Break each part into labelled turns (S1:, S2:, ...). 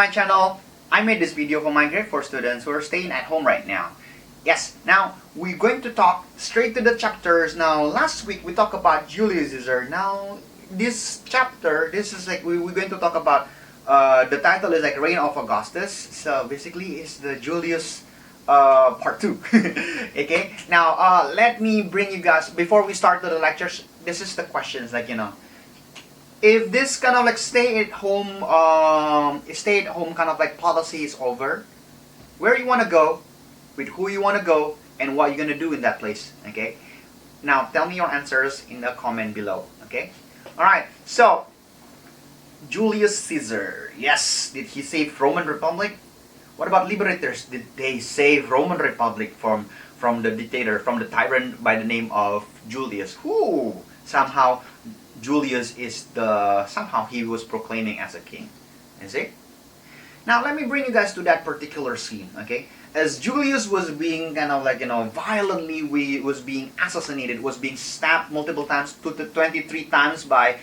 S1: my channel. I made this video for my grade 4 students who are staying at home right now. Yes, now we're going to talk straight to the chapters. Now last week we talked about Julius Caesar. Now this chapter, this is like we're going to talk about the title is like Reign of Augustus. So basically it's the Julius part 2. Okay, now let me bring you guys, before we start to the lectures, this is the questions, like, you know, if this kind of like stay at home kind of like policy is over, where you want to go, with who you want to go, and what you're going to do in that place. Okay, now tell me your answers in the comment below. Okay, alright, so Julius Caesar, yes, did he save Roman Republic? What about liberators? Did they save Roman Republic from the dictator, from the tyrant by the name of Julius? Who somehow Julius is somehow he was proclaiming as a king. You see? Now let me bring you guys to that particular scene, okay? As Julius was being kind of like, you know, violently was being assassinated, was being stabbed multiple times, 23 times by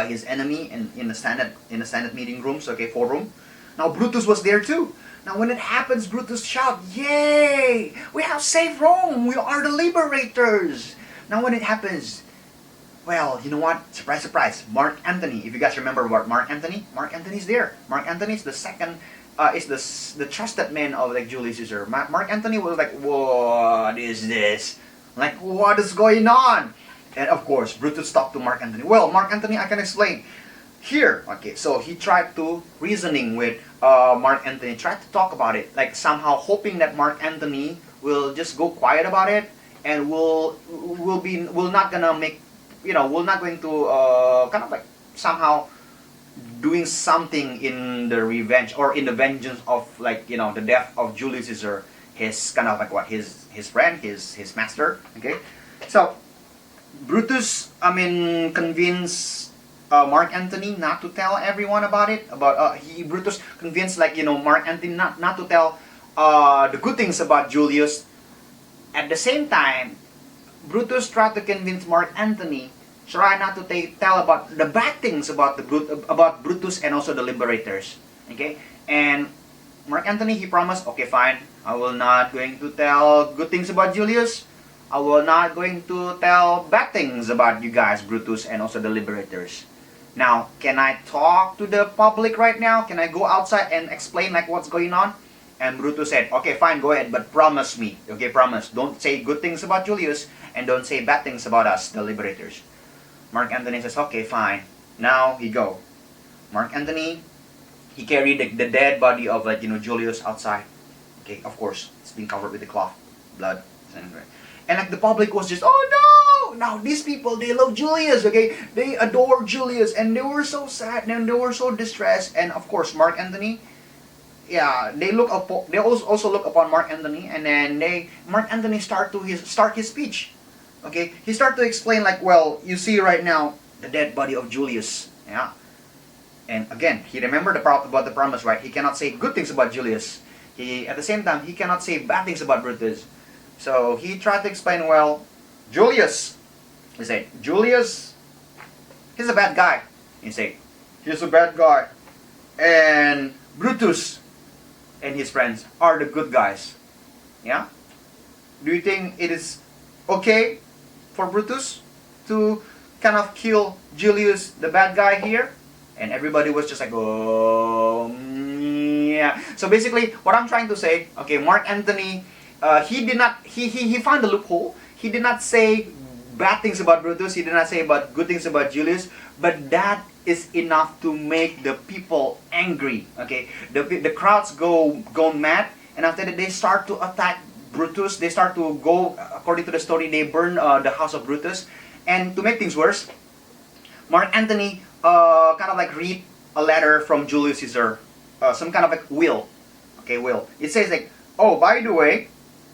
S1: his enemy in the Senate meeting rooms, okay, forum. Now Brutus was there too. Now when it happens, Brutus shout, "Yay! We have saved Rome! We are the liberators!" Now when it happens, well, you know what? Surprise, surprise. Mark Antony. If you guys remember what Mark Antony's there. Mark Antony is the second, is the trusted man of like Julius Caesar. Mark Antony was like, what is this? Like, what is going on? And of course, Brutus talked to Mark Antony. Well, Mark Antony, I can explain. Here, okay, so he tried to reasoning with Mark Antony, tried to talk about it, like somehow hoping that Mark Antony will just go quiet about it and will not gonna make, you know, we're not going to kind of like somehow doing something in the revenge or in the vengeance of, like, you know, the death of Julius Caesar, his kind of like what his friend, his master. Okay, so Brutus, I mean, convinced Mark Antony not to tell everyone about it. Brutus convinced, like, you know, Mark Antony not to tell the good things about Julius. At the same time, Brutus tried to convince Mark Antony, try not to tell about the bad things about Brutus and also the liberators. Okay, and Mark Antony, he promised, okay, fine, I will not going to tell good things about Julius. I will not going to tell bad things about you guys, Brutus and also the liberators. Now, can I talk to the public right now? Can I go outside and explain like what's going on? And Brutus said, okay, fine, go ahead, but promise me, okay, promise, don't say good things about Julius and don't say bad things about us, the liberators. Mark Antony says, okay, fine. Now he go. Mark Antony, he carried the dead body of, like, you know, Julius outside. Okay, of course, it's been covered with the cloth, blood, and like the public was just, oh no! Now these people, they love Julius, okay? They adore Julius, and they were so sad and they were so distressed. And of course, Mark Antony, yeah, they also look upon Mark Antony, and then Mark Antony start his speech. Okay, he start to explain, like, well, you see right now the dead body of Julius, yeah. And again, he remembered about the promise, right? He cannot say good things about Julius. At the same time, he cannot say bad things about Brutus. So he tried to explain, well, Julius, he said, Julius, he's a bad guy. He said, he's a bad guy, and Brutus and his friends are the good guys. Yeah? Do you think it is okay for Brutus to kind of kill Julius, the bad guy here? And everybody was just like, oh, yeah. So basically, what I'm trying to say, okay, Mark Antony, he found the loophole. He did not say bad things about Brutus. He did not say about good things about Julius. But that is enough to make the people angry. Okay, the crowds go mad, and after that they start to attack Brutus. They start to go, according to the story, they burn the house of Brutus. And to make things worse, Mark Antony kind of like read a letter from Julius Caesar, some kind of like will. Okay, will. It says like, oh, by the way,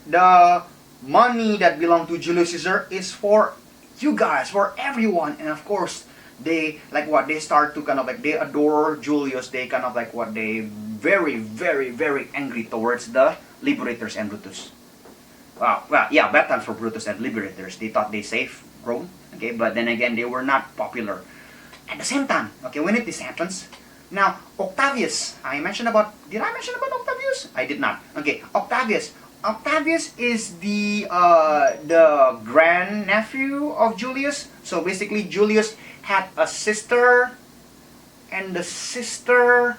S1: the money that belonged to Julius Caesar is for you guys, for everyone. And of course, they like what they start to kind of like, they adore Julius. They kind of like what they very, very, very angry towards the liberators and Brutus. Well, yeah, bad times for Brutus and liberators. They thought they saved Rome, okay, but then again, they were not popular. At the same time, okay, when this happens, Now, Octavius, did I mention about Octavius? I did not. Okay, Octavius. Octavius is the grand nephew of Julius. So basically, Julius had a sister, and the sister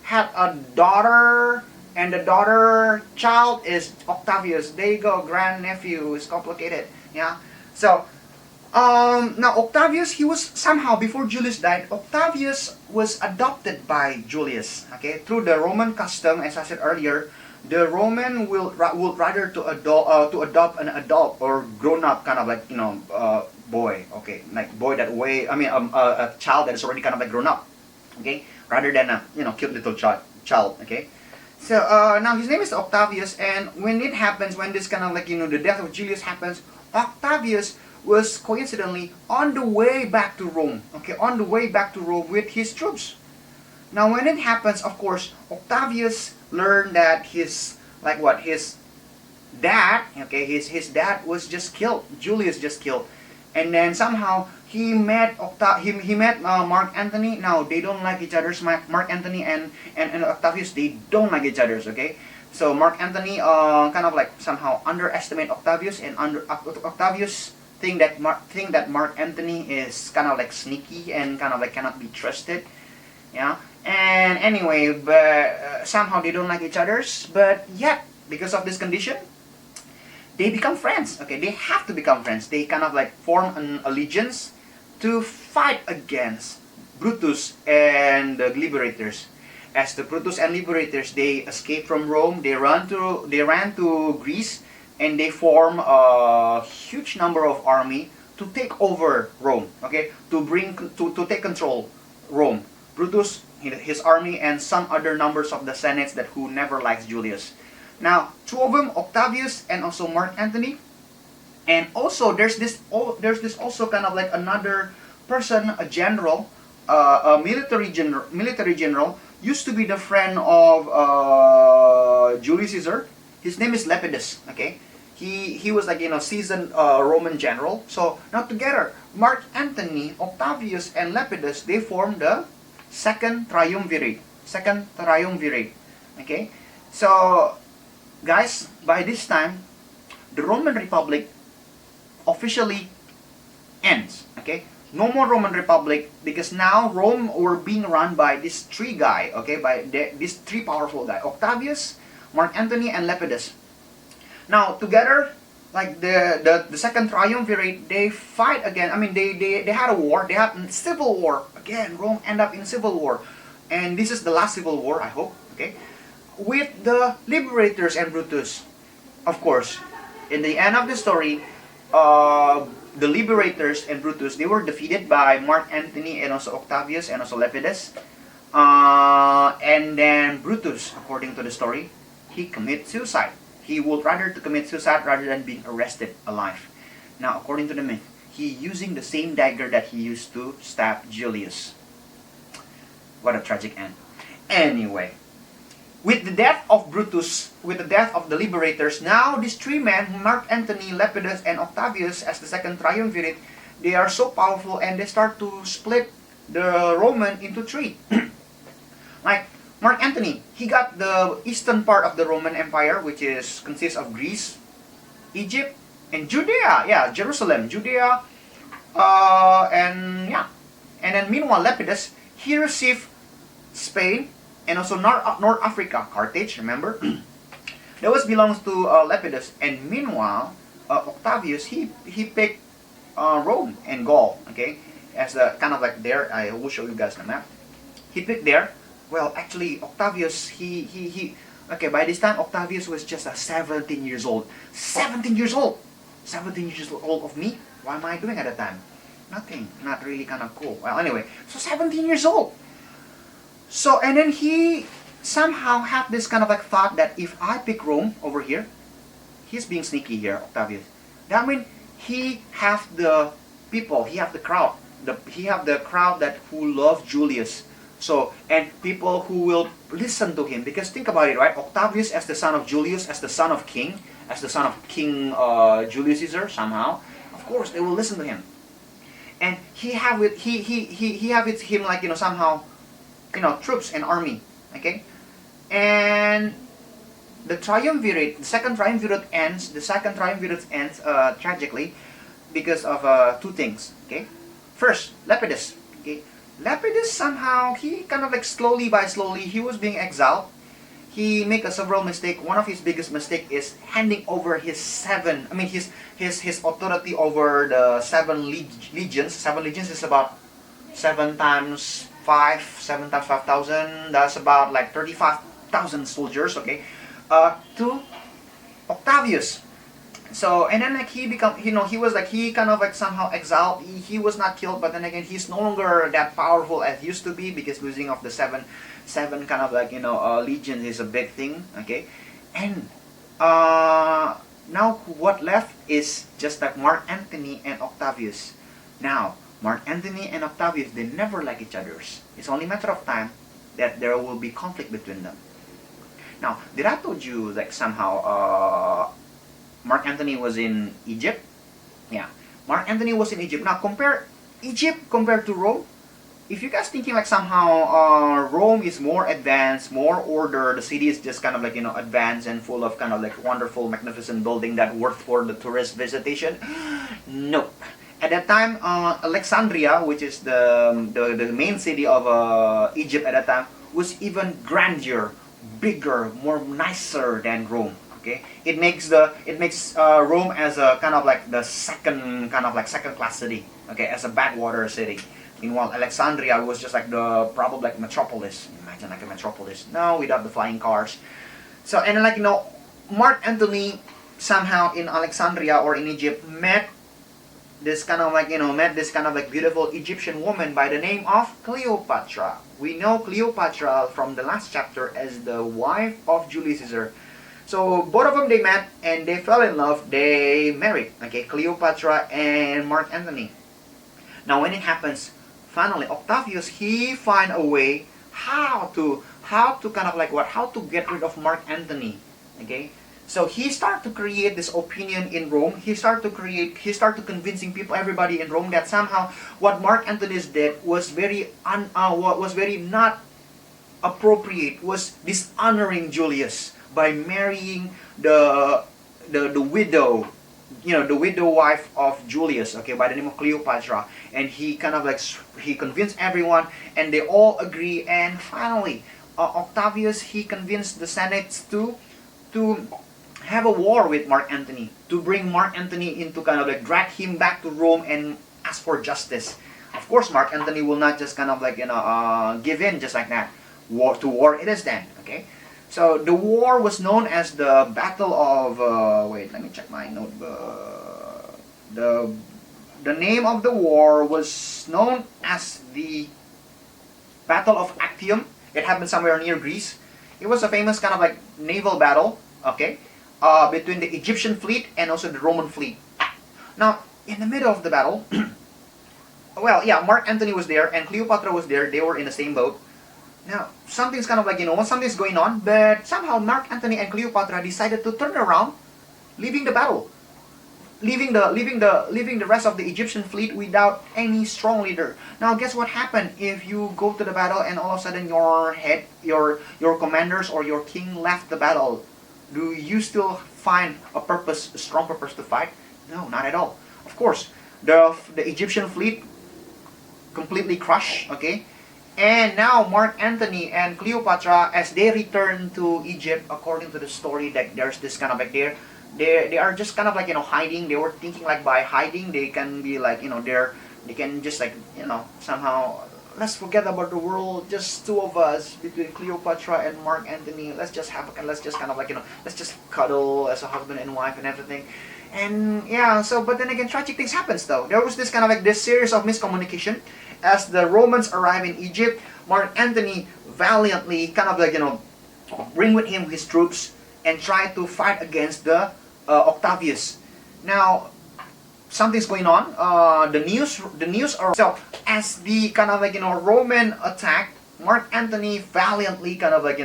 S1: had a daughter, and the daughter child is Octavius. There you go, grand nephew. Is complicated. Yeah. So now Octavius, he was somehow, before Julius died, Octavius was adopted by Julius. Okay, through the Roman custom, as I said earlier, the Roman will rather to adopt an adult or grown up kind of like boy. Okay, like boy that way. I mean a child that is already kind of like grown up. Okay, rather than a cute little child. Okay. So now his name is Octavius, and when it happens, when this kind of like the death of Julius happens, Octavius was coincidentally on the way back to Rome. Okay, on the way back to Rome with his troops. Now when it happens, of course, Octavius learned that his dad, okay, his dad was just killed. Julius just killed, and then somehow he met Mark Antony. Now they don't like each other. Mark Antony and Octavius, they don't like each other. Okay, so Mark Antony kind of like somehow underestimate Octavius, and Octavius think that Mark Antony is kind of like sneaky and kind of like cannot be trusted. Yeah. And anyway, but somehow they don't like each other's. But yet, because of this condition, they become friends. Okay, they have to become friends. They kind of like form an allegiance to fight against Brutus and the Liberators. As the Brutus and Liberators, they escape from Rome. They ran to Greece, and they form a huge number of army to take over Rome. Okay, to take control Rome. Brutus, his army, and some other numbers of the senates that who never likes Julius. Now, two of them, Octavius and also Mark Antony, and also there's this also kind of like another person, a general, a military general, used to be the friend of Julius Caesar. His name is Lepidus. Okay, he was like seasoned Roman general. So now together, Mark Antony, Octavius, and Lepidus, they form the Second Triumvirate. Okay, so guys, by this time, the Roman Republic officially ends. Okay, no more Roman Republic, because now Rome were being run by these three guys. Okay, by these three powerful guys: Octavius, Mark Antony, and Lepidus. Now together, like the Second Triumvirate, they fight again. I mean, they had a war. They had a civil war again. Rome end up in civil war, and this is the last civil war, I hope. Okay, with the Liberators and Brutus. Of course, in the end of the story, the Liberators and Brutus, they were defeated by Mark Antony and also Octavius and also Lepidus. And then Brutus, according to the story, he commits suicide. He would rather to commit suicide rather than being arrested alive. Now, according to the myth, he using the same dagger that he used to stab Julius. What a tragic end. Anyway, with the death of Brutus, with the death of the Liberators, now these three men, Mark Antony, Lepidus, and Octavius, as the Second Triumvirate, they are so powerful, and they start to split the Roman into three. Like Mark Antony, he got the eastern part of the Roman Empire, which consists of Greece, Egypt, and Judea. Yeah, Jerusalem, Judea, and then meanwhile Lepidus, he received Spain and also North Africa, Carthage. Remember, that was belongs to Lepidus. And meanwhile, Octavius, he picked Rome and Gaul. Okay, as the kind of like there. I will show you guys the map. He picked there. Well, actually, Octavius, okay, by this time, Octavius was just 17 years old. 17 years old! 17 years old of me? What am I doing at that time? Nothing. Not really kind of cool. Well, anyway, so 17 years old. So, and then he somehow had this kind of like thought that if I pick Rome over here, he's being sneaky here, Octavius. That means he have the people, he have the crowd. He have the crowd that who love Julius. So, and people who will listen to him. Because think about it, right? Octavius as the son of Julius, as the son of King Julius Caesar, somehow, of course they will listen to him. And he have it him like somehow troops and army. Okay, and the triumvirate, the second triumvirate ends. The second triumvirate ends tragically because of two things. Okay, first, Lepidus. Okay, Lepidus somehow he kind of like slowly he was being exiled. He make a several mistake. One of his biggest mistake is handing over his his authority over the legions. 7 legions is about 7 times 5,000. That's about like 35,000 soldiers. Okay, to Octavius. So, and then like he become, he was like, he kind of like somehow exiled. He was not killed, but then again, he's no longer that powerful as used to be, because losing of the seven kind of like, legions is a big thing. Okay, and now what left is just like Mark Antony and Octavius. Now, Mark Antony and Octavius, they never like each other. It's only a matter of time that there will be conflict between them. Now, did I told you like somehow Mark Antony was in Egypt? Yeah, Mark Antony was in Egypt. Now compare Egypt compared to Rome. If you guys thinking like somehow Rome is more advanced, more order, the city is just kind of like advanced and full of kind of like wonderful, magnificent building that worth for the tourist visitation. Nope. At that time, Alexandria, which is the main city of Egypt at that time, was even grandeur, bigger, more nicer than Rome. Okay, it makes Rome as a kind of like the second class city. Okay, as a backwater city. Meanwhile, Alexandria was just like the probably like metropolis. Imagine like a metropolis. No, without the flying cars. So and then like Mark Antony somehow in Alexandria or in Egypt met this kind of like beautiful Egyptian woman by the name of Cleopatra. We know Cleopatra from the last chapter as the wife of Julius Caesar. So both of them, they met and they fell in love. They married. Okay, Cleopatra and Mark Antony. Now when it happens, finally Octavius, he find a way how to get rid of Mark Antony. Okay, so he started to create this opinion in Rome. He started to convincing people, everybody in Rome, that somehow what Mark Antony did was very not appropriate, was dishonoring Julius by marrying the widow, the widow wife of Julius, okay, by the name of Cleopatra. And he kind of like he convinced everyone, and they all agree. And finally, Octavius, he convinced the Senate to have a war with Mark Antony, to bring Mark Antony into kind of like drag him back to Rome and ask for justice. Of course, Mark Antony will not just kind of like give in just like that. War it is then. Okay. So the war was known as the Battle of wait, let me check my notebook. The name of the war was known as the Battle of Actium. It happened somewhere near Greece. It was a famous kind of like naval battle, okay, between the Egyptian fleet and also the Roman fleet. Now, in the middle of the battle, well, yeah, Mark Antony was there and Cleopatra was there. They were in the same boat. Now, something's kind of like, something's going on, but somehow Mark Antony and Cleopatra decided to turn around, leaving the battle, leaving the rest of the Egyptian fleet without any strong leader. Now, guess what happened if you go to the battle and all of a sudden your commanders or your king left the battle? Do you still find a strong purpose to fight? No, not at all. Of course, the Egyptian fleet completely crushed. Okay. And now Mark Antony and Cleopatra, as they return to Egypt, according to the story, that there's this kind of like they are just kind of like hiding. They were thinking like by hiding they can be like they can just like somehow, let's forget about the world, just two of us between Cleopatra and Mark Antony. Let's just cuddle as a husband and wife and everything. And yeah, so but then again, tragic things happens though. There was this kind of like this series of miscommunication. As the Romans arrive in Egypt, Mark Antony valiantly kind of like bring with him his troops and try to fight against the Octavius. Now, something's going on. The news are so as the kind of like Roman attack, Mark Antony valiantly kind of like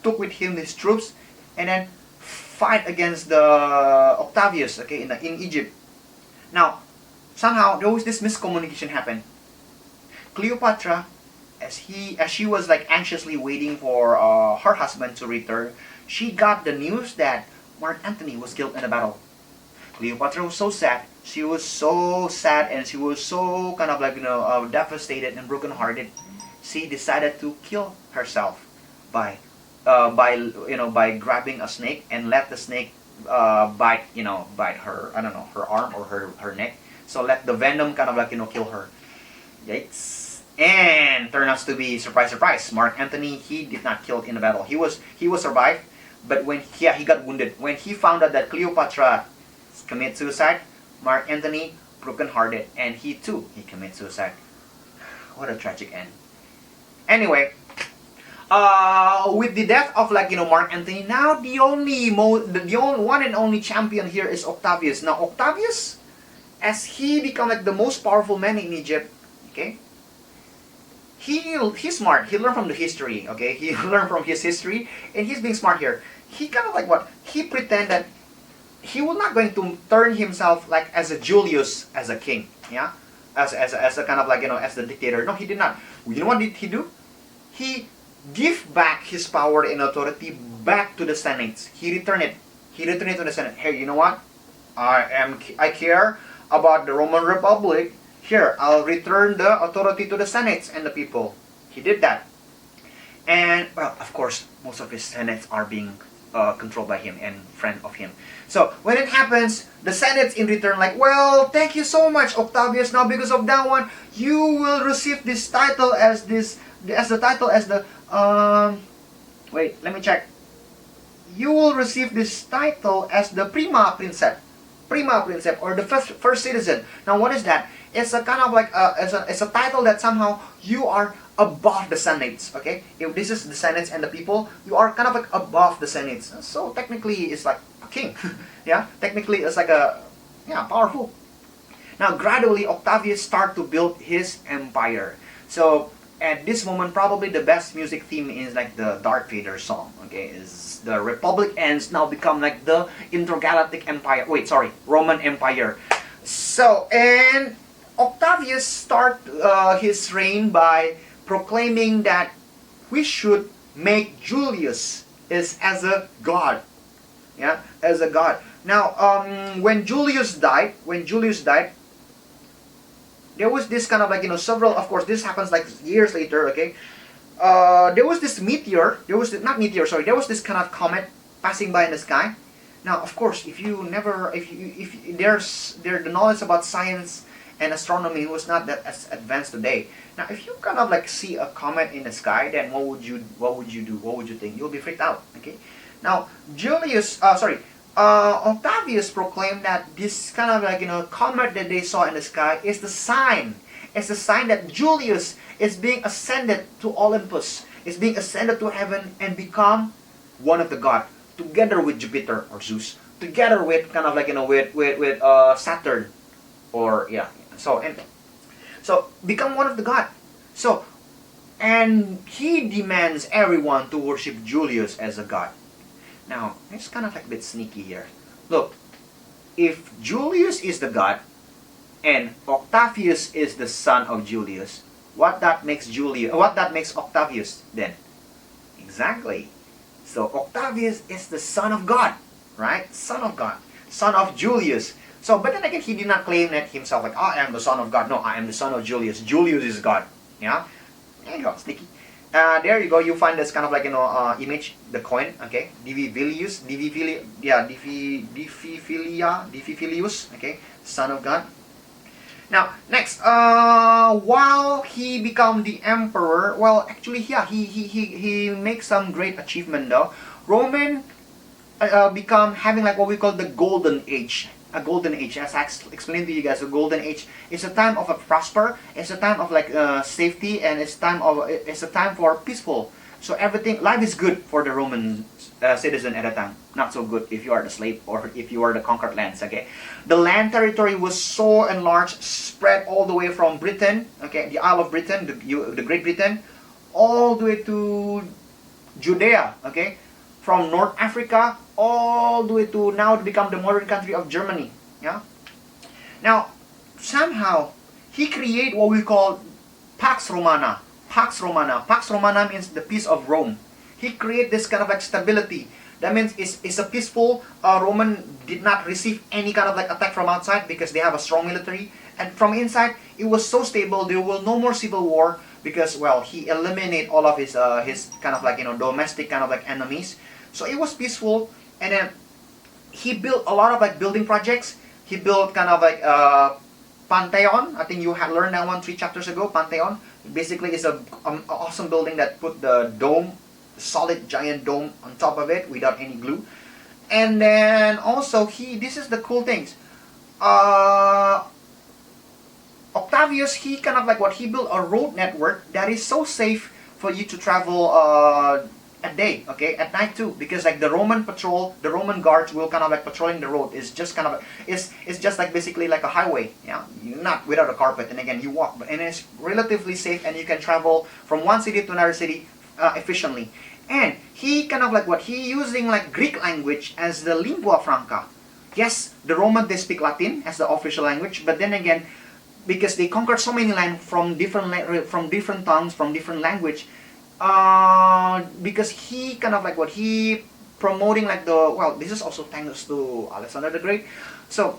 S1: took with him his troops and then fight against the Octavius. Okay, in Egypt. Now, somehow there was this miscommunication happen. Cleopatra as she was like anxiously waiting for her husband to return, she got the news that Mark Antony was killed in a battle. Cleopatra was so sad. She was so sad, and she was so kind of like devastated and brokenhearted. She decided to kill herself by by grabbing a snake and let the snake bite her, I don't know, her arm or her neck. So let the venom kind of like kill her. Yikes! And turned out to be, surprise, surprise, Mark Antony, he did not kill in the battle. He was survived, but when he got wounded. When he found out that Cleopatra committed suicide, Mark Antony broken-hearted, and he committed suicide. What a tragic end. Anyway, with the death of Mark Antony, now the only one and only champion here is Octavius. Now Octavius, as he become like the most powerful man in Egypt, okay, he's smart. He learned from the history, okay, he learned from his history, and he's being smart here. He kind of he pretend that he was not going to turn himself like as a Julius, as a king, yeah, as a kind of as the dictator. No, he did not. You know what did he do? He give back his power and authority back to the Senate. He returned it. He returned it to the Senate. Hey, you know what? I care about the Roman Republic. Here, I'll return the authority to the Senates and the people. He did that. And, well, of course, most of his Senates are being controlled by him and friend of him. So, when it happens, the Senates in return well, thank you so much, Octavius. Now, because of that one, you will receive this title as the wait, let me check. You will receive this title as the Prima Princeps. Prima Princeps, or the first citizen. Now, what is that? It's a kind of it's a title that somehow you are above the Senates. Okay, if this is the Senates and the people, you are kind of above the Senates. So technically, it's like a king. Yeah, technically, it's powerful. Now, gradually, Octavius start to build his empire. So at this moment, probably the best music theme is the Darth Vader song. Okay, is the Republic ends, now become the intergalactic empire. Wait, sorry, Roman Empire. So, and Octavius start his reign by proclaiming that we should make Julius as a god. Yeah, as a god. Now, when Julius died, there was this kind of several, of course, this happens years later, okay? There was this meteor, there was this kind of comet passing by in the sky. Now, of course, if the knowledge about science and astronomy was not that as advanced today. Now, if you kind of see a comet in the sky, then what would you do? What would you think? You'll be freaked out, okay? Now, Octavius proclaimed that this kind of comet that they saw in the sky is the sign. It's the sign that Julius is being ascended to Olympus, is being ascended to heaven and become one of the god, together with Jupiter or Zeus, together with kind of with Saturn, or yeah. So become one of the god. So, and he demands everyone to worship Julius as a god. Now, it's kind of a bit sneaky here. Look, if Julius is the god, and Octavius is the son of Julius, what that makes Octavius then? Exactly. So Octavius is the son of God, right? Son of God, son of Julius. So, but then again, he did not claim that himself I am the son of God. No, I am the son of Julius. Julius is God. Yeah, there you go, sneaky. There you go. You find this kind of image, the coin. Okay, Divi Filius. Okay, son of God. Now, next, while he become the emperor, well, actually, yeah, he makes some great achievement though. Roman become having what we call the golden age. A golden age, as I explained to you guys, a golden age is a time of a prosper. It's a time of safety, and it's a time for peaceful. So life is good for the Roman citizen at a time. Not so good if you are the slave or if you are the conquered lands. Okay, the land territory was so enlarged, spread all the way from Britain. Okay, the Isle of Britain, the Great Britain, all the way to Judea. Okay, from North Africa all the way to now to become the modern country of Germany. Yeah. Now, somehow he created what we call Pax Romana. Pax Romana. Pax Romana means the peace of Rome. He created this kind of like stability. That means it's a peaceful, Roman did not receive any kind of like attack from outside because they have a strong military. And from inside, it was so stable, there will no more civil war because, well, he eliminated all of his kind of like, domestic kind of like enemies. So it was peaceful. And then he built a lot of like building projects. He built kind of like Pantheon. I think you had learned that one 3 chapters ago. Pantheon basically is a awesome building that put the dome, solid giant dome on top of it without any glue. And then also this is the cool things. Octavius, he kind of like he built a road network that is so safe for you to travel at day, okay, at night too, because like the Roman patrol, the Roman guards will kind of like patrolling the road is just kind of it's just like basically like a highway, yeah, you're not without a carpet, and again you walk, and it's relatively safe, and you can travel from one city to another city efficiently. And he kind of like he using like Greek language as the lingua franca. Yes, the Roman, they speak Latin as the official language, but then again, because they conquered so many land from different tongues, from different language, because he kind of like he promoting like this is also thanks to Alexander the Great. So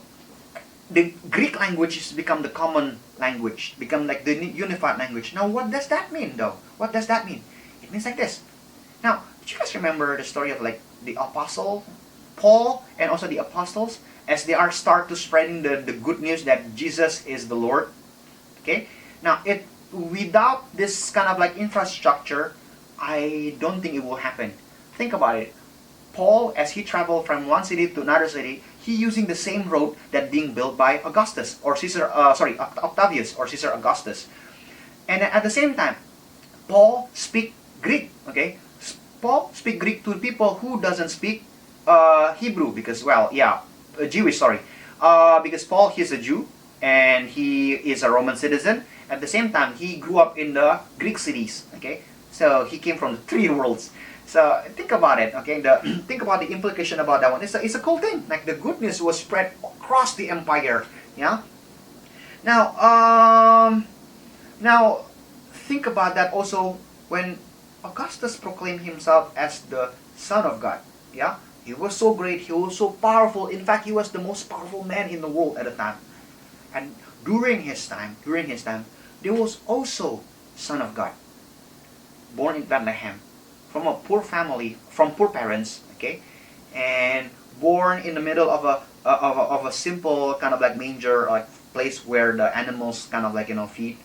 S1: the Greek language has become the common language, become like the unified language. Now what does that mean though? What does that mean? It means like this. Now, do you guys remember the story of like the apostle Paul and also the apostles, as they are start to spreading the good news that Jesus is the Lord? Okay, now without this kind of like infrastructure, I don't think it will happen. Think about it. Paul, as he traveled from one city to another city, he using the same road that being built by Augustus or Octavius or Caesar Augustus. And at the same time, Paul speak Greek. Okay, Paul speak Greek to people who doesn't speak Hebrew, because Jewish, because Paul, he's a Jew and he is a Roman citizen. At the same time, he grew up in the Greek cities. Okay, so he came from the 3 worlds. So think about it. Okay, think about the implication about that one. It's a cool thing. Like the good news was spread across the empire. Yeah. Now think about that also when Augustus proclaimed himself as the Son of God. Yeah. He was so great, he was so powerful. In fact, he was the most powerful man in the world at the time. And during his time, there was also Son of God, born in Bethlehem, from a poor family, from poor parents, okay, and born in the middle of a simple kind of like manger, like place where the animals kind of like feed,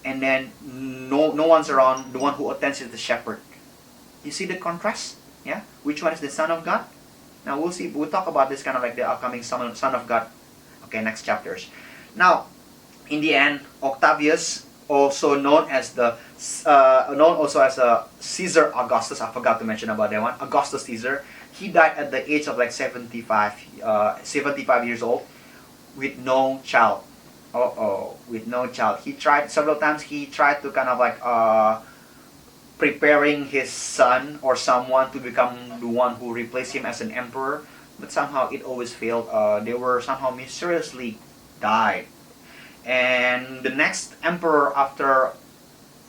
S1: and then no one's around. The one who attends is the shepherd. You see the contrast? Yeah, which one is the Son of God? Now we'll see. We'll talk about this kind of like the upcoming Son of God. Okay, next chapters. Now, in the end, Octavius, also known as Caesar Augustus. I forgot to mention about that one. Augustus Caesar. He died at the age of like 75 years old, with no child. With no child. He tried several times. He tried to kind of like preparing his son or someone to become the one who replaced him as an emperor, but somehow it always failed. They were somehow mysteriously died. And the next emperor after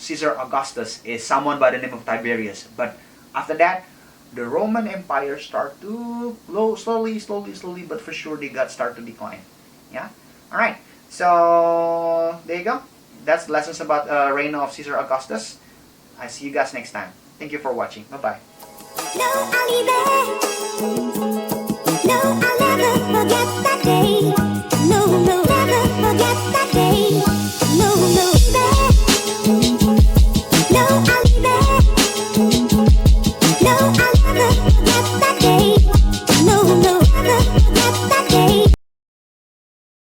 S1: Caesar Augustus is someone by the name of Tiberius. But after that, the Roman Empire start to slowly, but for sure they start to decline. Yeah. All right. So there you go. That's lessons about reign of Caesar Augustus. I see you guys next time. Thank you for watching. Bye bye.